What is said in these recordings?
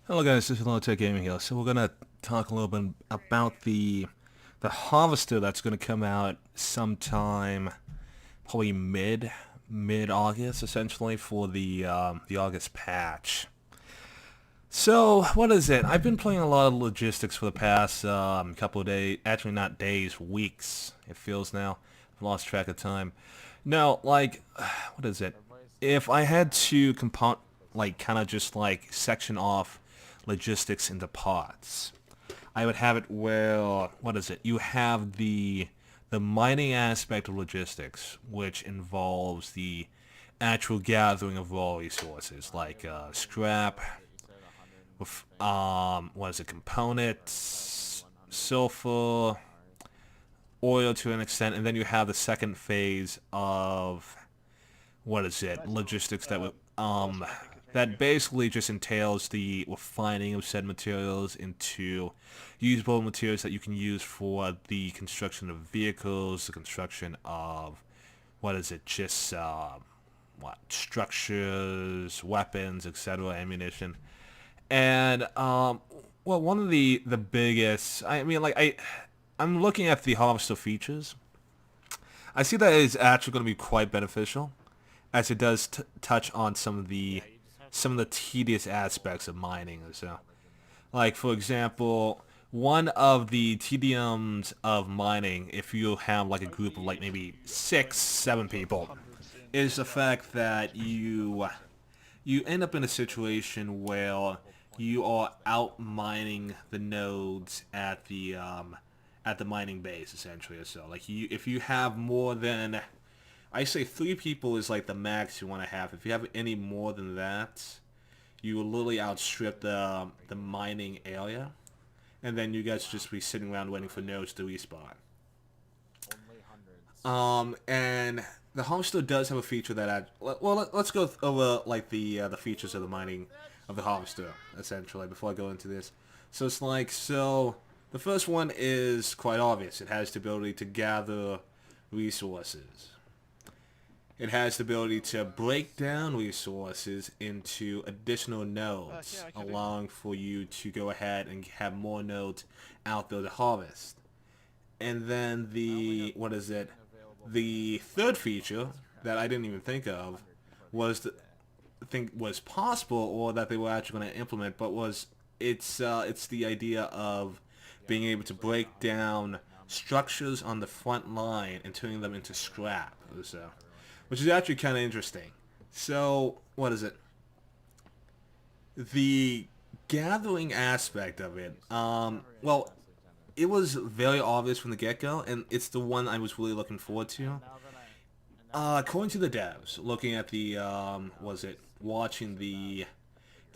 Hello guys, this is Tech Gaming here. So we're gonna talk a little bit about the Harvester that's gonna come out sometime, probably mid August, essentially for the August patch. So what is it? I've been playing a lot of logistics for the past couple of days, actually not days, weeks. It feels now. I've lost track of time. No, like, what is it? If I had to kind of just like section off logistics into parts, I would have it where, what is it? You have the mining aspect of logistics, which involves the actual gathering of raw resources like scrap, with what is it? Components, sulfur, oil to an extent, and then you have the second phase of what is it? Logistics that basically just entails the refining of said materials into usable materials that you can use for the construction of vehicles, the construction of what is it? Just what structures, weapons, etc., ammunition, and well, one of the biggest. I mean, like I'm looking at the Harvester features. I see that it's actually going to be quite beneficial, as it does touch on some of the tedious aspects of mining. So, like for example, one of the tediums of mining, if you have like a group of like maybe 6, 7 people, is the fact that you end up in a situation where you are out mining the nodes at the mining base essentially. So like if you have more than, I say 3 people is like the max you want to have. If you have any more than that, you will literally outstrip the mining area, and then you guys just be sitting around waiting for nodes to respawn. And the Harvester does have a feature that let's go over like the features of the mining of the Harvester essentially before I go into this. So it's like, so the first one is quite obvious. It has the ability to gather resources. It has the ability to break down resources into additional nodes, allowing for you to go ahead and have more nodes out there to harvest. And then what is it? The third feature that I didn't even think of was think was possible, or that they were actually going to implement, but it's the idea of being able to break down structures on the front line and turning them into scrap. So, which is actually kind of interesting. So, what is it? The gathering aspect of it. Well, it was very obvious from the get-go, and it's the one I was really looking forward to. According to the devs, looking at the was it watching the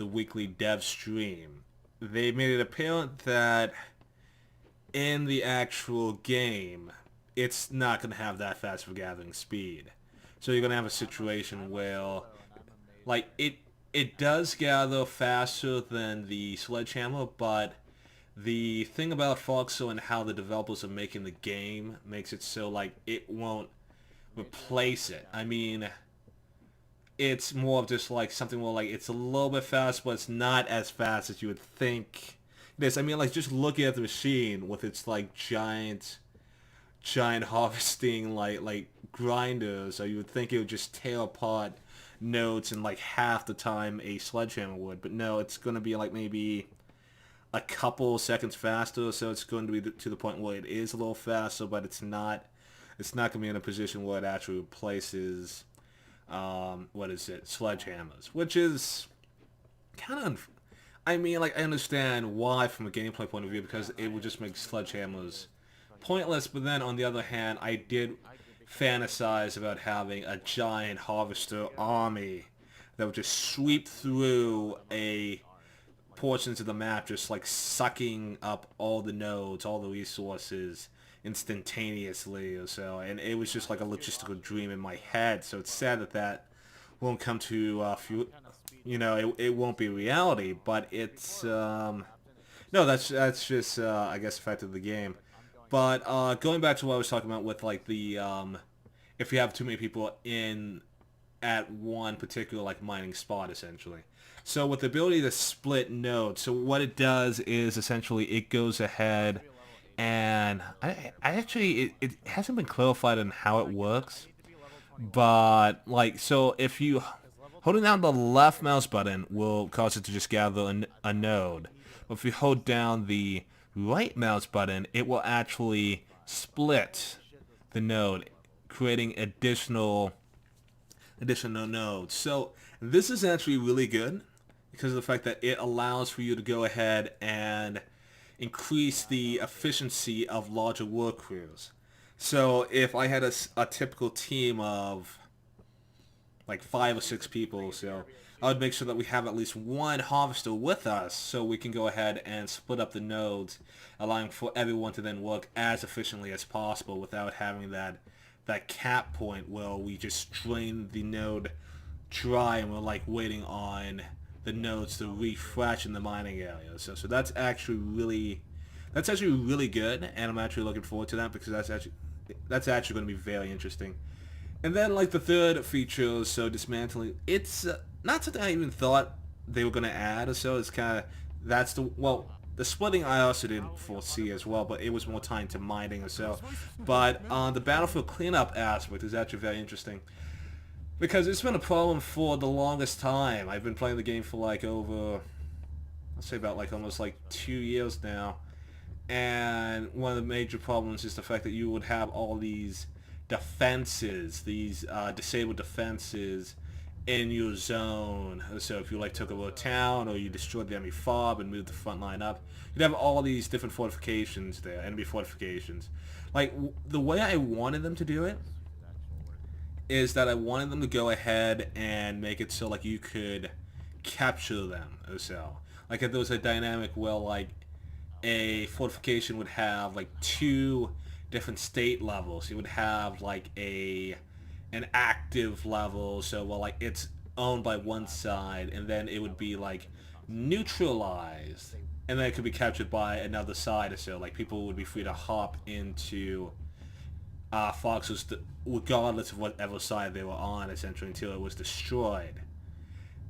weekly dev stream, they made it apparent that in the actual game, it's not going to have that fast of a gathering speed. So you're going to have a situation where, like, it does gather faster than the sledgehammer, but the thing about Foxo and how the developers are making the game makes it so, like, it won't replace it. I mean, it's more of just like something more like it's a little bit fast, but it's not as fast as you would think it is. I mean, like, just looking at the machine with its like giant harvesting like grinders, so you would think it would just tear apart nodes in like half the time a sledgehammer would, but no, it's going to be like maybe a couple seconds faster, so it's going to be to the point where it is a little faster, but it's not going to be in a position where it actually replaces what is it, sledgehammers, which is kind of, I mean, like, I understand why from a gameplay point of view, because it would just make sledgehammers pointless, but then on the other hand, I did fantasize about having a giant harvester army that would just sweep through a portions of the map, just like sucking up all the nodes, all the resources instantaneously or so, and it was just like a logistical dream in my head. So it's sad that that won't come to it won't be reality, but it's no, that's just I guess effect of the game. But going back to what I was talking about with like the if you have too many people in at one particular like mining spot essentially. So with the ability to split nodes, so what it does is essentially it goes ahead and I actually it hasn't been clarified on how it works, but like so if you holding down the left mouse button will cause it to just gather a node, but if you hold down the right mouse button, it will actually split the node, creating additional nodes. So this is actually really good because of the fact that it allows for you to go ahead and increase the efficiency of larger work crews. So if I had a typical team of like 5 or 6 people, so I would make sure that we have at least one harvester with us so we can go ahead and split up the nodes, allowing for everyone to then work as efficiently as possible without having that cap point where we just drain the node dry and we're like waiting on the nodes to refresh in the mining area. So that's actually really good, and I'm actually looking forward to that because that's actually going to be very interesting. And then like the third feature, so dismantling, it's not something I even thought they were going to add. So it's kind of the splitting I also didn't foresee as well, but it was more tied to mining or so. But the battlefield cleanup aspect is actually very interesting because it's been a problem for the longest time. I've been playing the game for like over, I'll say about like almost like 2 years now, and one of the major problems is the fact that you would have all these defenses, these disabled defenses in your zone. So if you like took over a town or you destroyed the enemy fob and moved the front line up, you'd have all these different fortifications there, enemy fortifications. Like the way I wanted them to do it is that I wanted them to go ahead and make it so like you could capture them as well. Like if there was a dynamic where like a fortification would have like 2 different state levels. You would have like an active level, so well like it's owned by one side, and then it would be like neutralized, and then it could be captured by another side or so. Like people would be free to hop into foxes regardless of whatever side they were on, essentially, until it was destroyed.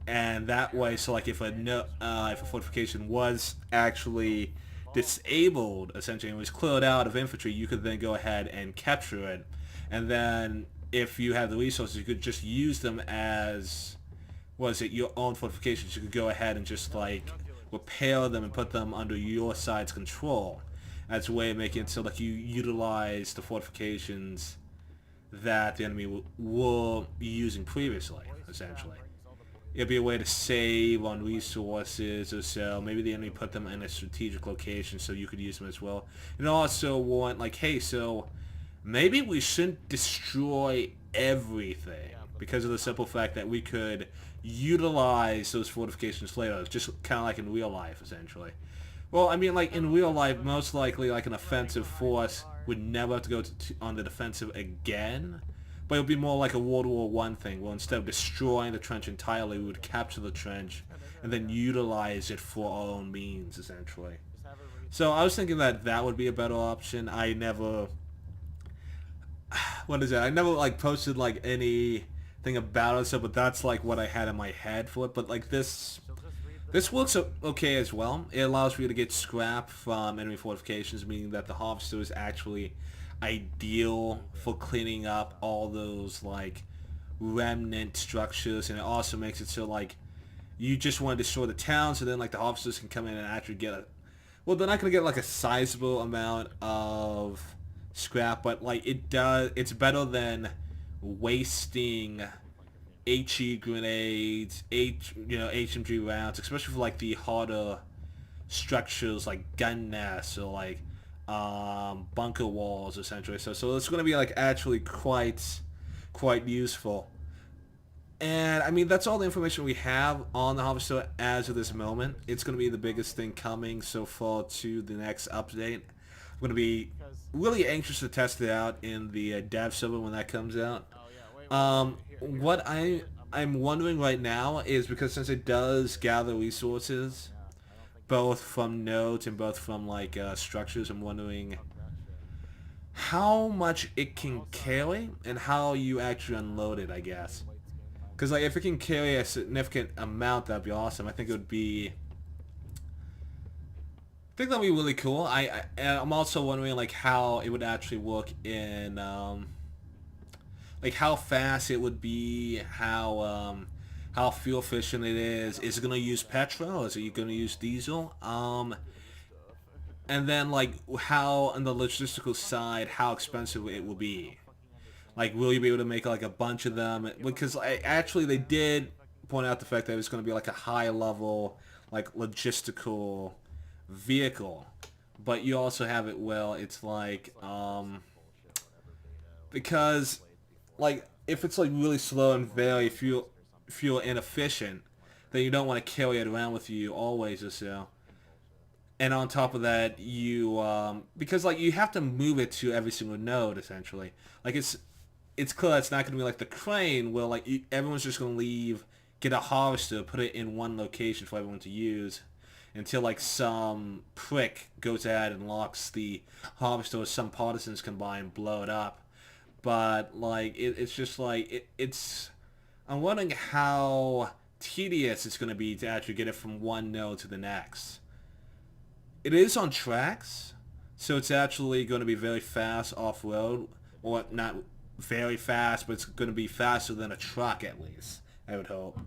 And that way, so like if a fortification was actually disabled, essentially, and was cleared out of infantry, you could then go ahead and capture it. And then if you have the resources, you could just use them as, your own fortifications. You could go ahead and just like repair them and put them under your side's control. That's a way of making it so that you utilize the fortifications that the enemy were using previously, essentially. It'd be a way to save on resources or so. Maybe the enemy put them in a strategic location so you could use them as well. And also want like, hey, so maybe we shouldn't destroy everything because of the simple fact that we could utilize those fortifications later, just kind of like in real life, essentially. Well, I mean, like in real life, most likely like an offensive force would never have to go on the defensive again. But it would be more like a World War I thing, where instead of destroying the trench entirely, we would capture the trench and then utilize it for our own means, essentially. So I was thinking that would be a better option. I never... What is it? I never, like, posted, like, anything about it, so, but that's, like, what I had in my head for it. But, like, this works okay as well. It allows for you to get scrap from enemy fortifications, meaning that the harvester is actually ideal for cleaning up all those like remnant structures, and it also makes it so like you just want to destroy the town, so then like the harvesters can come in and actually get well, they're not going to get like a sizable amount of scrap, but like it's better than wasting HE grenades, HMG rounds, especially for like the harder structures like gun nests or like bunker walls, essentially. So it's going to be like actually quite useful. And I mean, that's all the information we have on the Harvester as of this moment. It's going to be the biggest thing coming so far to the next update. I'm going to be really anxious to test it out in the dev server when that comes out. What I'm wondering right now is, because since it does gather resources both from nodes and both from like structures, I'm wondering how much it can carry and how you actually unload it, I guess. Because like if it can carry a significant amount, that'd be awesome. I think it would be. I think that'd be really cool. I'm also wondering like how it would actually work in like how fast it would be, how fuel efficient it is. Is it gonna use petrol? Is it gonna use diesel? And then like how on the logistical side, how expensive it will be. Like, will you be able to make like a bunch of them? Because actually they did point out the fact that it was going to be like a high level, like logistical vehicle. But you also have it, well, it's like, because like if it's like really slow and very fuel inefficient, then you don't want to carry it around with you always or so. And on top of that, you because like you have to move it to every single node essentially. Like it's clear it's not going to be like the crane where like everyone's just going to leave, get a harvester, put it in one location for everyone to use until like some prick goes ahead and locks the harvester or some partisans can buy and blow it up. But like it's just like it's I'm wondering how tedious it's going to be to actually get it from one node to the next. It is on tracks, so it's actually going to be very fast off-road, or not very fast, but it's going to be faster than a truck at least, I would hope.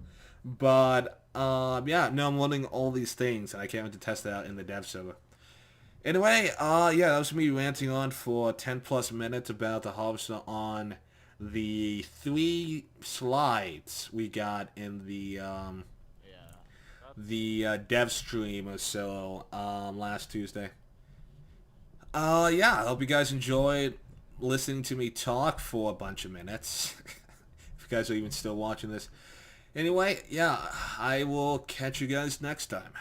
But, yeah, no, I'm learning all these things, and I can't wait to test that out in the dev server. Anyway, yeah, that was me ranting on for 10 plus minutes about the Harvester on the 3 slides we got in the dev stream or so last Tuesday. Yeah, I hope you guys enjoyed listening to me talk for a bunch of minutes. If you guys are even still watching this. Anyway, yeah, I will catch you guys next time.